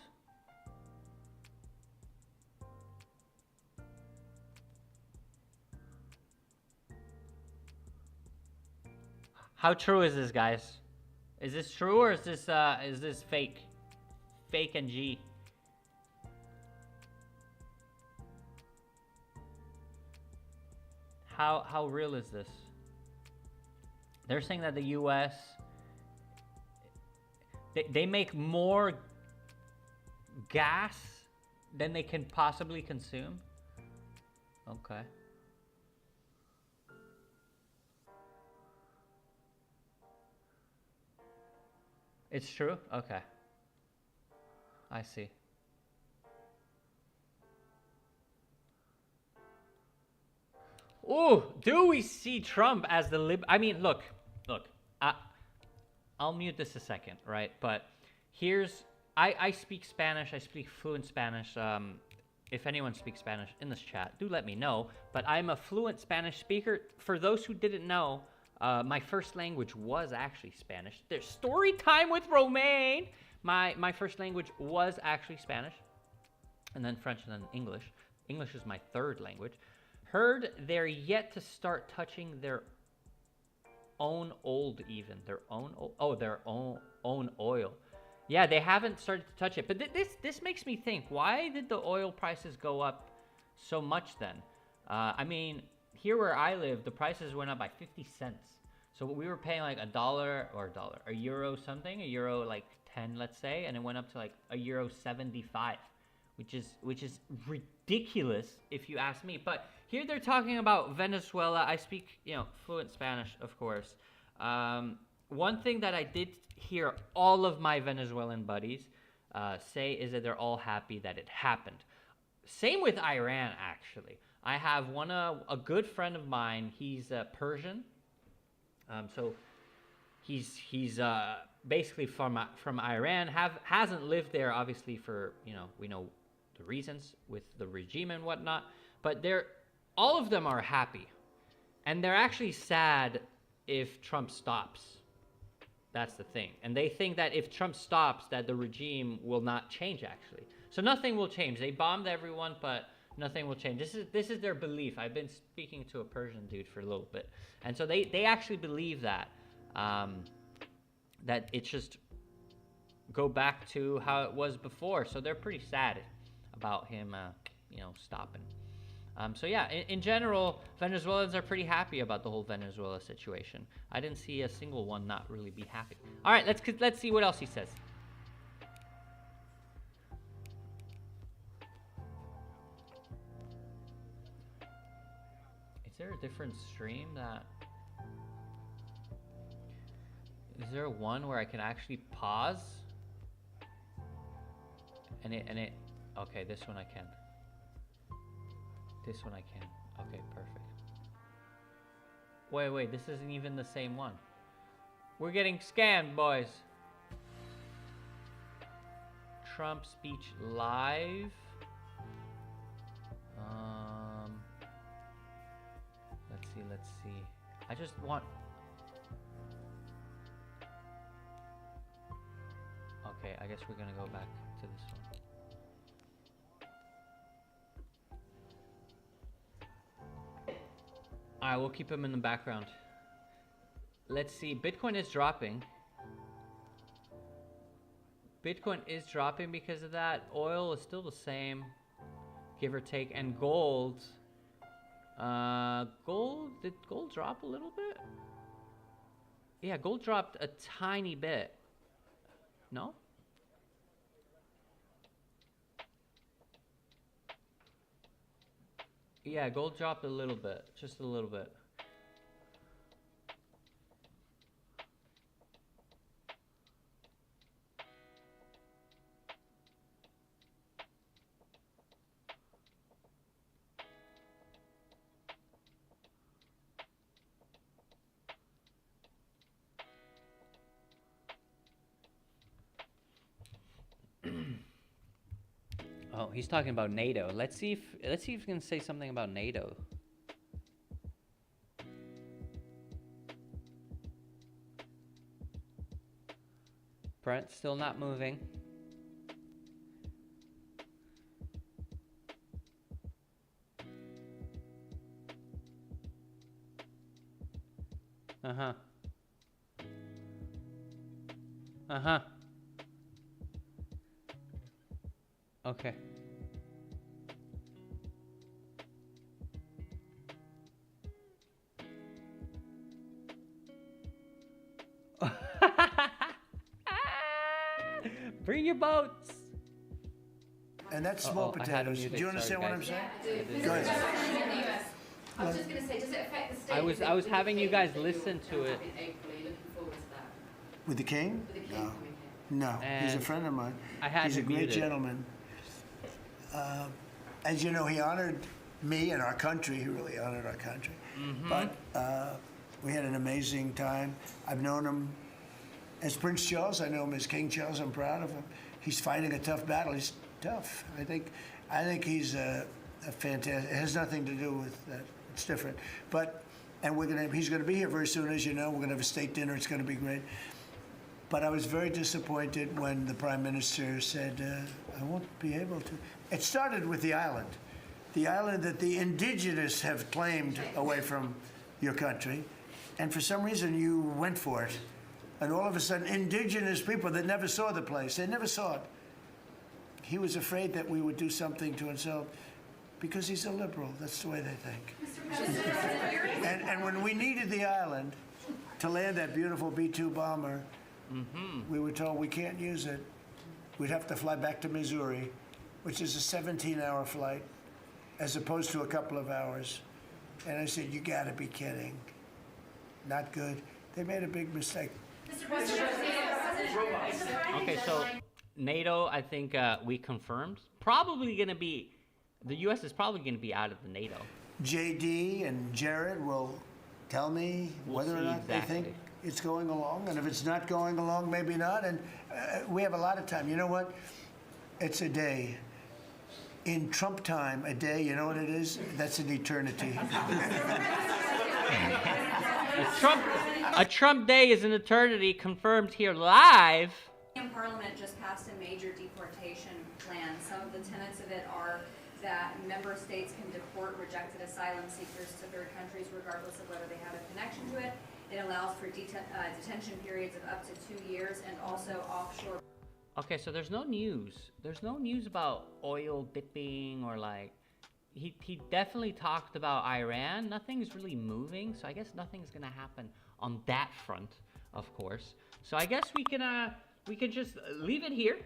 How true is this, guys? Is this true or is this fake? Fake and G. How real is this? They're saying that the US they make more gas than they can possibly consume. Okay. It's true? Okay. I see. Ooh, do we see Trump as the I mean, look. I'll mute this a second, right? But here's, I speak Spanish. I speak fluent Spanish. If anyone speaks Spanish in this chat, do let me know. But I'm a fluent Spanish speaker. For those who didn't know, my first language was actually Spanish. There's story time with Romaine. My first language was actually Spanish, and then French, and then English. English is my third language. Heard they're yet to start touching their own their own oil. Yeah, they haven't started to touch it. But this makes me think, why did the oil prices go up so much then? I mean, here where I live, the prices went up by 50 cents. So we were paying like a euro something, a euro like 10, let's say, and it went up to like a euro 75, which is ridiculous if you ask me. But here they're talking about Venezuela. I speak, fluent Spanish, of course. One thing that I did hear all of my Venezuelan buddies say is that they're all happy that it happened. Same with Iran, actually. I have a good friend of mine. He's Persian, so he's basically from Iran. Hasn't lived there, obviously, for we know the reasons with the regime and whatnot. But all of them are happy, and they're actually sad if Trump stops. That's the thing. And they think that if Trump stops, that the regime will not change, actually. So nothing will change. They bombed everyone, but nothing will change. This is their belief. I've been speaking to a Persian dude for a little bit. And so they actually believe that, that it's just go back to how it was before. So they're pretty sad about him, stopping. So yeah, in general, Venezuelans are pretty happy about the whole Venezuela situation. I didn't see a single one not really be happy. All right, let's see what else he says. Is there a different stream that? Is there one where I can actually pause? And it. Okay, this one I can. This one I can. Okay, perfect. Wait, this isn't even the same one. We're getting scammed, boys. Trump speech live. Let's see. I just want... Okay, I guess we're gonna go back to this one. Alright, we'll keep him in the background. Let's see. Bitcoin is dropping. Bitcoin is dropping because of that. Oil is still the same, give or take. And gold. Did gold drop a little bit? Yeah, gold dropped a tiny bit. No? Yeah, gold dropped a little bit, just a little bit. Oh, he's talking about NATO. Let's see if he can say something about NATO. Brent still not moving. Uh-huh. Uh-huh. Okay. Bring your boats. And that's small I had potatoes. muted, Do you understand sorry, what I'm guys. saying? Go ahead. I was just gonna say, does it affect the state? I was having you guys listen to it. In April, are you looking forward to that? With the king? With the king No. coming here? No, he's a And friend of mine. I had He's a him great muted. gentleman. As you know, he honored me and our country. He really honored our country. But we had an amazing time. I've known him as Prince Charles. I know him as King Charles. I'm proud of him. He's fighting a tough battle. He's tough. I think he's a fantastic. It has nothing to do with that. It's different. But he's gonna be here very soon, as you know. We're gonna have a state dinner. It's gonna be great. But I was very disappointed when the Prime Minister said, I won't be able to. It started with the island that the indigenous have claimed away from your country. And for some reason, you went for it. And all of a sudden, indigenous people that never saw the place, they never saw it. He was afraid that we would do something to insult, because he's a liberal. That's the way they think. And when we needed the island to land that beautiful B-2 bomber, we were told we can't use it. We'd have to fly back to Missouri, which is a 17-hour flight, as opposed to a couple of hours. And I said, you gotta be kidding. Not good. They made a big mistake. Okay, so NATO, I think we confirmed. Probably going to be, the U.S. is probably going to be out of the NATO. JD and Jared will tell me whether or see not they think exactly. it's going along. And if it's not going along, maybe not. And we have a lot of time. You know what? It's a day. In Trump time, a day, you know what it is? That's an eternity. A Trump day is an eternity, confirmed here live. Parliament just passed a major deportation plan. Some of the tenets of it are that member states can deport rejected asylum seekers to third countries regardless of whether they have a connection to it. It allows for detention periods of up to 2 years and also offshore. Okay, so there's no news. There's no news about oil dipping or like, he definitely talked about Iran. Nothing's really moving, so I guess nothing's gonna happen on that front, of course. So I guess we can just leave it here,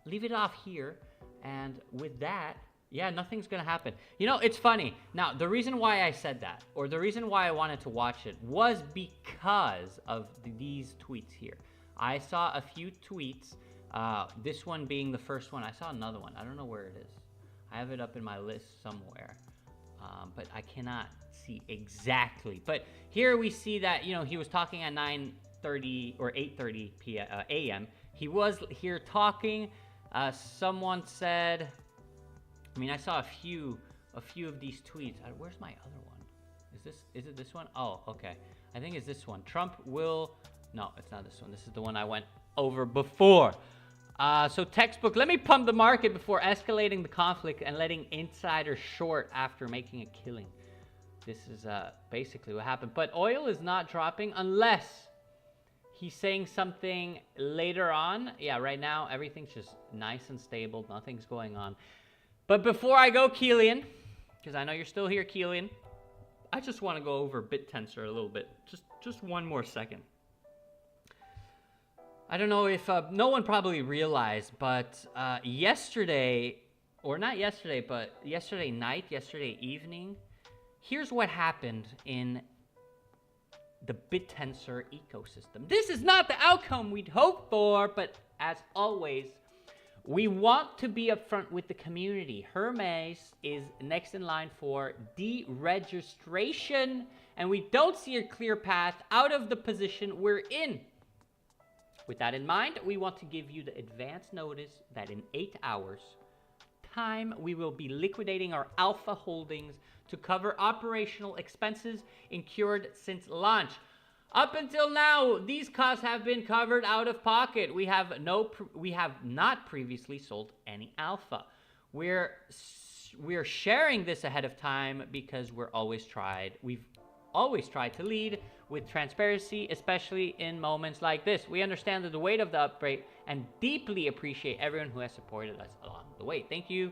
leave it off here, and with that, yeah, nothing's gonna happen. You know, it's funny. Now, the reason why I said that, or the reason why I wanted to watch it, was because of these tweets here. I saw a few tweets, this one being the first one. I saw another one. I don't know where it is. I have it up in my list somewhere, but I cannot see exactly. But here we see that, you know, he was talking at 9:30 or 8:30 a.m. He was here talking. Someone said, I mean, I saw a few of these tweets. Where's my other one? Is it this one? Oh, okay. I think it's this one. Trump will, no, it's not this one. This is the one I went over before. So textbook, let me pump the market before escalating the conflict and letting insiders short after making a killing. This is basically what happened. But oil is not dropping unless he's saying something later on. Yeah, right now everything's just nice and stable. Nothing's going on. But before I go, Keelian, because I know you're still here, Keelian, I just want to go over BitTensor a little bit. Just one more second. I don't know if no one probably realized, but yesterday, or not yesterday, but yesterday night, yesterday evening, here's what happened in the BitTensor ecosystem. This is not the outcome we'd hoped for, but as always, we want to be upfront with the community. Hermes is next in line for deregistration, and we don't see a clear path out of the position we're in. With that in mind, we want to give you the advance notice that in 8 hours time, we will be liquidating our alpha holdings to cover operational expenses incurred since launch. Up until now, these costs have been covered out of pocket. We have not previously sold any alpha. We're sharing this ahead of time because we've always tried to lead with transparency, especially in moments like this. We understand the weight of the upgrade and deeply appreciate everyone who has supported us along the way. Thank you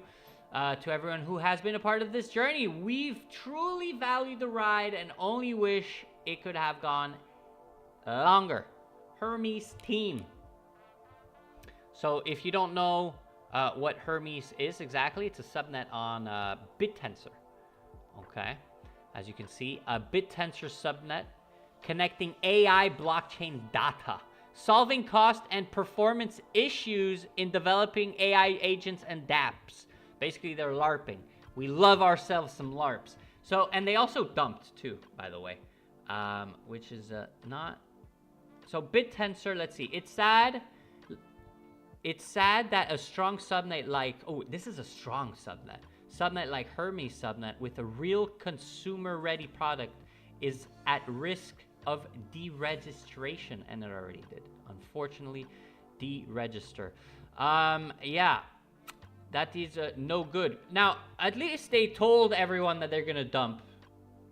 to everyone who has been a part of this journey. We've truly valued the ride and only wish it could have gone longer. Hermes team. So if you don't know what Hermes is exactly, it's a subnet on BitTensor. Okay, as you can see, a BitTensor subnet connecting AI blockchain data, solving cost and performance issues in developing AI agents and dApps. Basically, they're LARPing. We love ourselves some LARPs. So, and they also dumped too, by the way, which is not. So BitTensor, let's see. It's sad that a strong subnet like, oh, this is a strong subnet like Hermes subnet with a real consumer-ready product is at risk of deregistration, and it already did. Unfortunately, deregister. Yeah, that is no good. Now, at least they told everyone that they're gonna dump.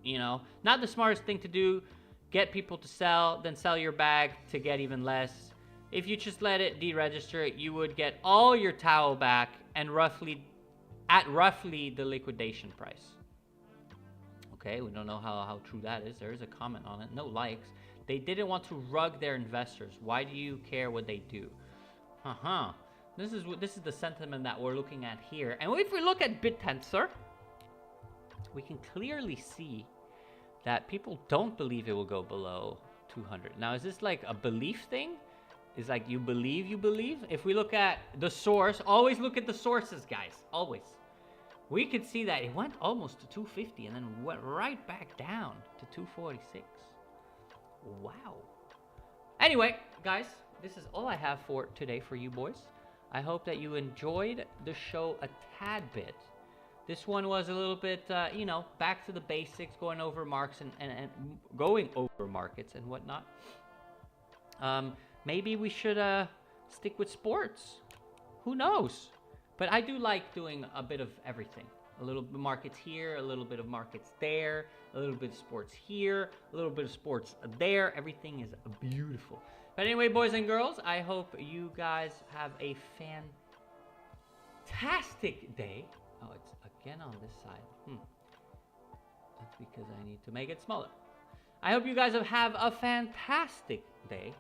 You know, not the smartest thing to do. Get people to sell, then sell your bag to get even less. If you just let it deregister, you would get all your towel back and roughly the liquidation price. Okay, we don't know how true that is. There is a comment on it. No likes. They didn't want to rug their investors. Why do you care what they do? This is the sentiment that we're looking at here. And if we look at BitTensor, we can clearly see that people don't believe it will go below 200. Now, is this like a belief thing? Is like you believe? If we look at the source, always look at the sources, guys. Always. We could see that it went almost to 250 and then went right back down to 246. Wow. Anyway, guys, this is all I have for today for you boys. I hope that you enjoyed the show a tad bit. This one was a little bit, you know, back to the basics, going over marks and going over markets and whatnot. Maybe we should stick with sports. Who knows? But I do like doing a bit of everything. A little bit of markets here, a little bit of markets there, a little bit of sports here, a little bit of sports there. Everything is beautiful. But anyway, boys and girls, I hope you guys have a fantastic day. Oh, it's again on this side. That's because I need to make it smaller. I hope you guys have a fantastic day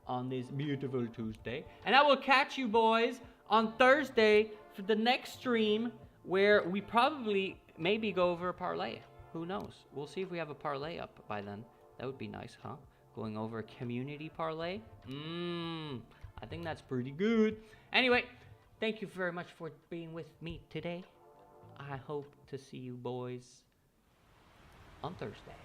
on this beautiful Tuesday. And I will catch you boys on Thursday for the next stream where we probably maybe go over a parlay. Who knows? We'll see if we have a parlay up by then. That would be nice, huh? Going over a community parlay. I think that's pretty good. Anyway, thank you very much for being with me today. I hope to see you boys on Thursday.